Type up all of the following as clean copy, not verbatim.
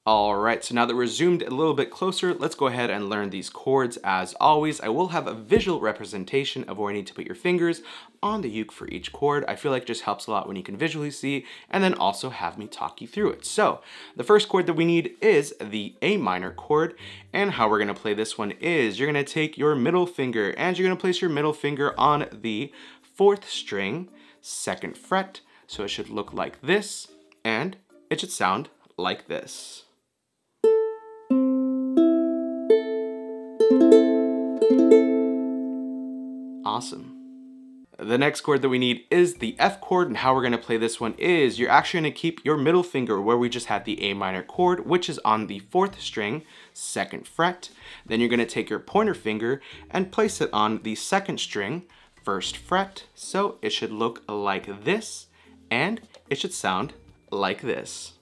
Alright, so now that we're zoomed a little bit closer, let's go ahead and learn these chords. As always, I will have a visual representation of where you need to put your fingers on the uke for each chord. I feel like it just helps a lot when you can visually see, and then also have me talk you through it. So, the first chord that we need is the A minor chord, and how we're going to play this one is you're going to take your middle finger, and you're going to place your middle finger on the 4th string, 2nd fret, so it should look like this, and it should sound like this. Awesome. The next chord that we need is the F chord, and how we're going to play this one is you're actually going to keep your middle finger where we just had the A minor chord, which is on the 4th string, 2nd fret. Then you're going to take your pointer finger and place it on the 2nd string, 1st fret. So it should look like this, and it should sound like this.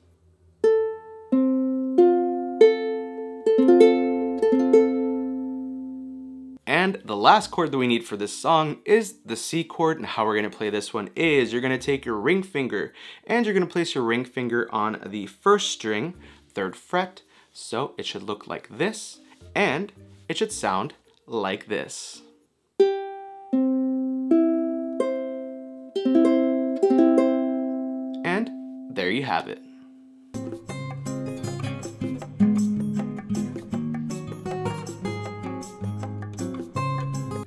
And the last chord that we need for this song is the C chord, and how we're going to play this one is you're going to take your ring finger and you're going to place your ring finger on the 1st string, 3rd fret, so it should look like this, and it should sound like this. And there you have it.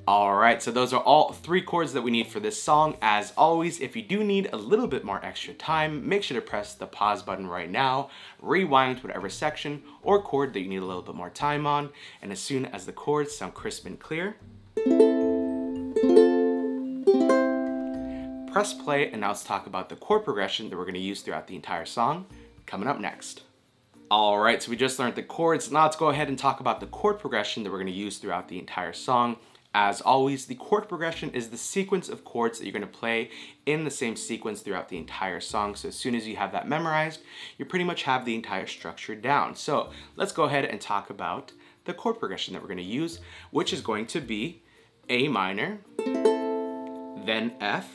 Alright, so those are all 3 chords that we need for this song. As always, if you do need a little bit more extra time, make sure to press the pause button right now, rewind to whatever section or chord that you need a little bit more time on, and as soon as the chords sound crisp and clear, press play, and now let's talk about the chord progression that we're going to use throughout the entire song, coming up next. Alright, so we just learned the chords. Now let's go ahead and talk about the chord progression that we're going to use throughout the entire song. As always, the chord progression is the sequence of chords that you're going to play in the same sequence throughout the entire song. So as soon as you have that memorized, you pretty much have the entire structure down. So let's go ahead and talk about the chord progression that we're going to use, which is going to be A minor, then F,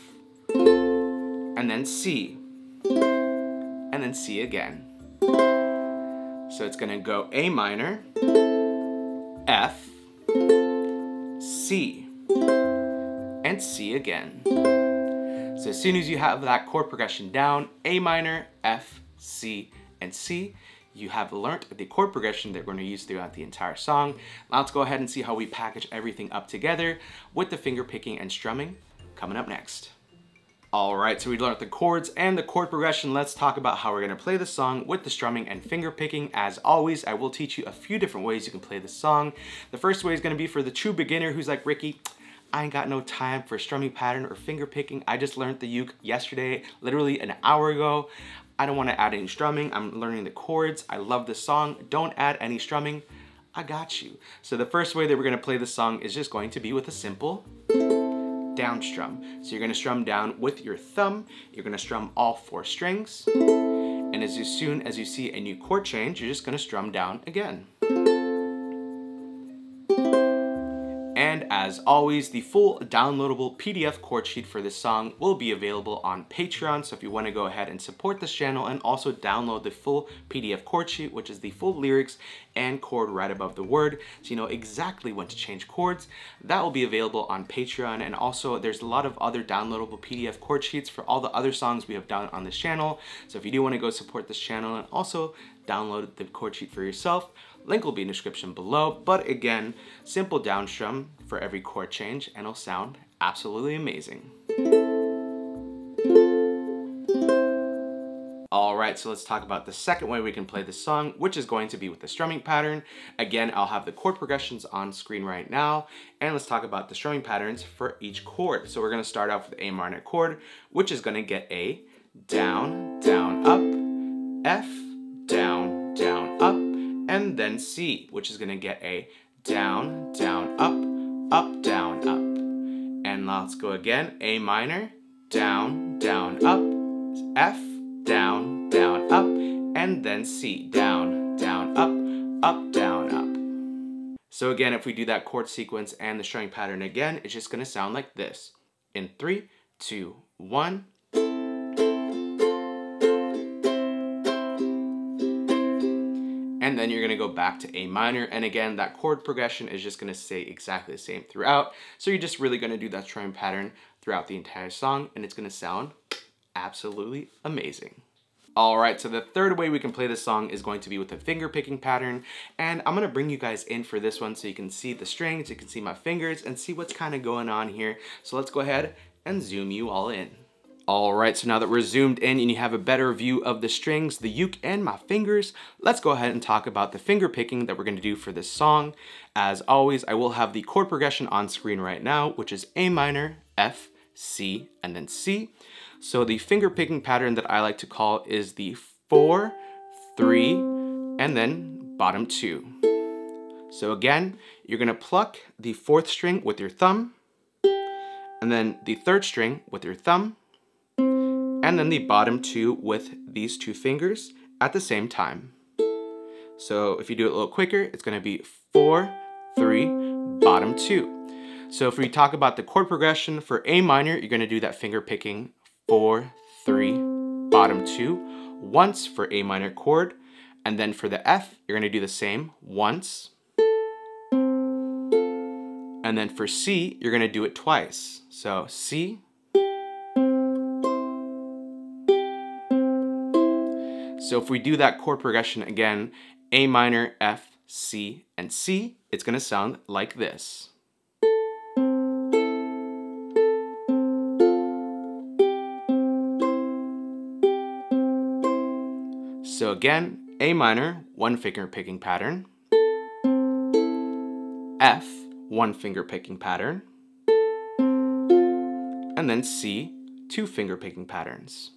and then C, and then C again. So it's going to go A minor, F, C, and C again. So as soon as you have that chord progression down, A minor, F, C, and C, you have learnt the chord progression that we're going to use throughout the entire song. Now let's go ahead and see how we package everything up together with the finger picking and strumming coming up next. Alright, so we learned the chords and the chord progression. Let's talk about how we're going to play the song with the strumming and finger picking. As always, I will teach you a few different ways you can play the song. The first way is going to be for the true beginner who's like, Ricky, I ain't got no time for strumming pattern or finger picking. I just learned the uke yesterday, literally an hour ago. I don't want to add any strumming. I'm learning the chords. I love the song. Don't add any strumming. I got you. So the first way that we're going to play the song is just going to be with a simple down strum. So you're going to strum down with your thumb. You're going to strum all 4 strings. And as soon as you see a new chord change, you're just going to strum down again. And as always, the full downloadable PDF chord sheet for this song will be available on Patreon. So if you want to go ahead and support this channel and also download the full PDF chord sheet, which is the full lyrics and chord right above the word, so you know exactly when to change chords, that will be available on Patreon. And also there's a lot of other downloadable PDF chord sheets for all the other songs we have done on this channel. So if you do want to go support this channel and also download the chord sheet for yourself, link will be in the description below. But again, simple down strum for every chord change and it'll sound absolutely amazing. Alright, so let's talk about the second way we can play this song, which is going to be with the strumming pattern. Again, I'll have the chord progressions on screen right now, and let's talk about the strumming patterns for each chord. So we're going to start off with the A minor chord, which is going to get A, down, down, up, F, down, down, up, and then C, which is going to get a down, down, up, down, up. And let's go again. A minor, down, down, up, F, down, down, up, and then C, down, down, up, down, up. So again, if we do that chord sequence and the strumming pattern again, it's just going to sound like this. In 3, 2, 1. and then you're gonna go back to A minor. And again, that chord progression is just gonna stay exactly the same throughout. So you're just really gonna do that strumming pattern throughout the entire song, and it's gonna sound absolutely amazing. All right, so the third way we can play this song is going to be with a finger picking pattern, and I'm gonna bring you guys in for this one so you can see the strings, you can see my fingers, and see what's kind of going on here. So let's go ahead and zoom you all in. All right, so now that we're zoomed in and you have a better view of the strings, the uke, and my fingers, let's go ahead and talk about the finger picking that we're gonna do for this song. As always, I will have the chord progression on screen right now, which is A minor, F, C, and then C. So the finger picking pattern that I like to call is the 4, 3, and then bottom 2. So again, you're gonna pluck the 4th string with your thumb, and then the 3rd string with your thumb, and then the bottom 2 with these 2 fingers at the same time. So if you do it a little quicker, it's gonna be 4, 3, bottom 2. So if we talk about the chord progression for A minor, you're gonna do that finger picking 4, 3, bottom 2 once for A minor chord, and then for the F, you're gonna do the same once, and then for C, you're gonna do it twice. So C, so if we do that chord progression again, A minor, F, C, and C, it's gonna sound like this. So again, A minor, 1 finger picking pattern, F, 1 finger picking pattern, and then C, 2 finger picking patterns.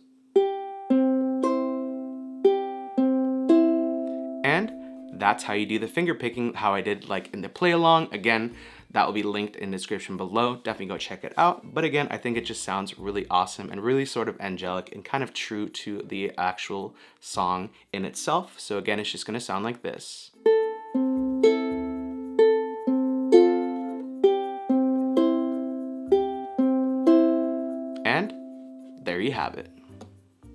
And that's how you do the finger picking, how I did like in the play along. Again, that will be linked in the description below. Definitely go check it out. But again, I think it just sounds really awesome and really sort of angelic and kind of true to the actual song in itself. So again, it's just gonna sound like this. And there you have it.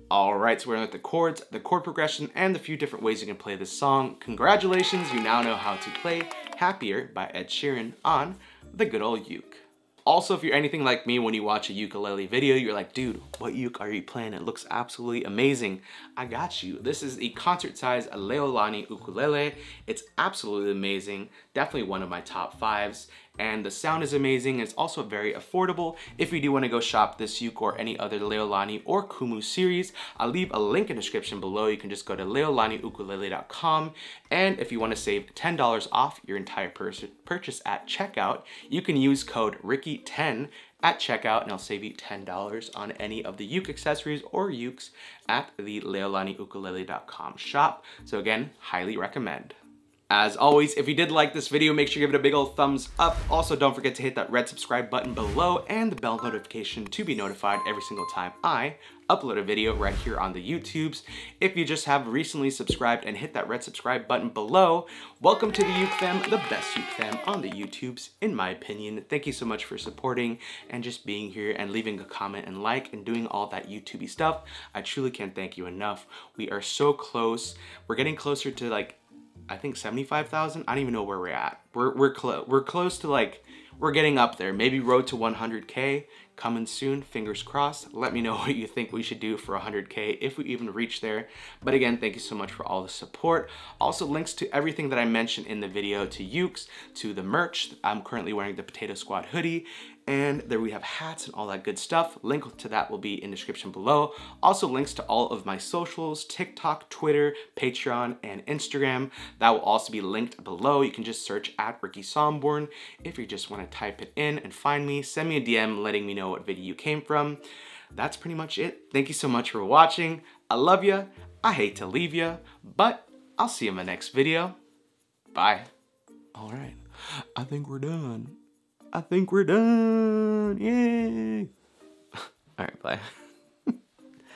All right, so we're at the chords, the chord progression, and the few different ways you can play this song. Congratulations, you now know how to play Happier by Ed Sheeran on the good old uke. Also, if you're anything like me, when you watch a ukulele video, you're like, dude, what uke are you playing? It looks absolutely amazing. I got you. This is a concert-size Leilani ukulele. It's absolutely amazing. Definitely one of my top 5s. And the sound is amazing. It's also very affordable. If you do want to go shop this uke or any other Leilani or Kumu series, I'll leave a link in the description below. You can just go to leilaniukulele.com. And if you want to save $10 off your entire purchase at checkout, you can use code Ricky10 at checkout, and it'll save you $10 on any of the uke accessories or ukes at the leilaniukulele.com shop. So again, highly recommend. As always, if you did like this video, make sure you give it a big old thumbs up. Also, don't forget to hit that red subscribe button below and the bell notification to be notified every single time I upload a video right here on the YouTubes. If you just have recently subscribed and hit that red subscribe button below, welcome to the Uke Fam, the best Uke Fam on the YouTubes, in my opinion. Thank you so much for supporting and just being here and leaving a comment and like and doing all that YouTubey stuff. I truly can't thank you enough. We are so close. We're getting closer to like, I think 75,000. I don't even know where we're at. We're close to like, we're getting up there. Maybe road to 100K coming soon, fingers crossed. Let me know what you think we should do for 100K if we even reach there. But again, thank you so much for all the support. Also, links to everything that I mentioned in the video, to ukes, to the merch. I'm currently wearing the Potato Squad hoodie, and there we have hats and all that good stuff. Link to that will be in the description below. Also, links to all of my socials, TikTok, Twitter, Patreon, and Instagram. That will also be linked below. You can just search at Ricky Somborn if you just want to type it in and find me. Send me a DM letting me know what video you came from. That's pretty much it. Thank you so much for watching. I love ya. I hate to leave ya, but I'll see you in my next video. Bye. All right, I think we're done. I think we're done. Yay. All right, bye.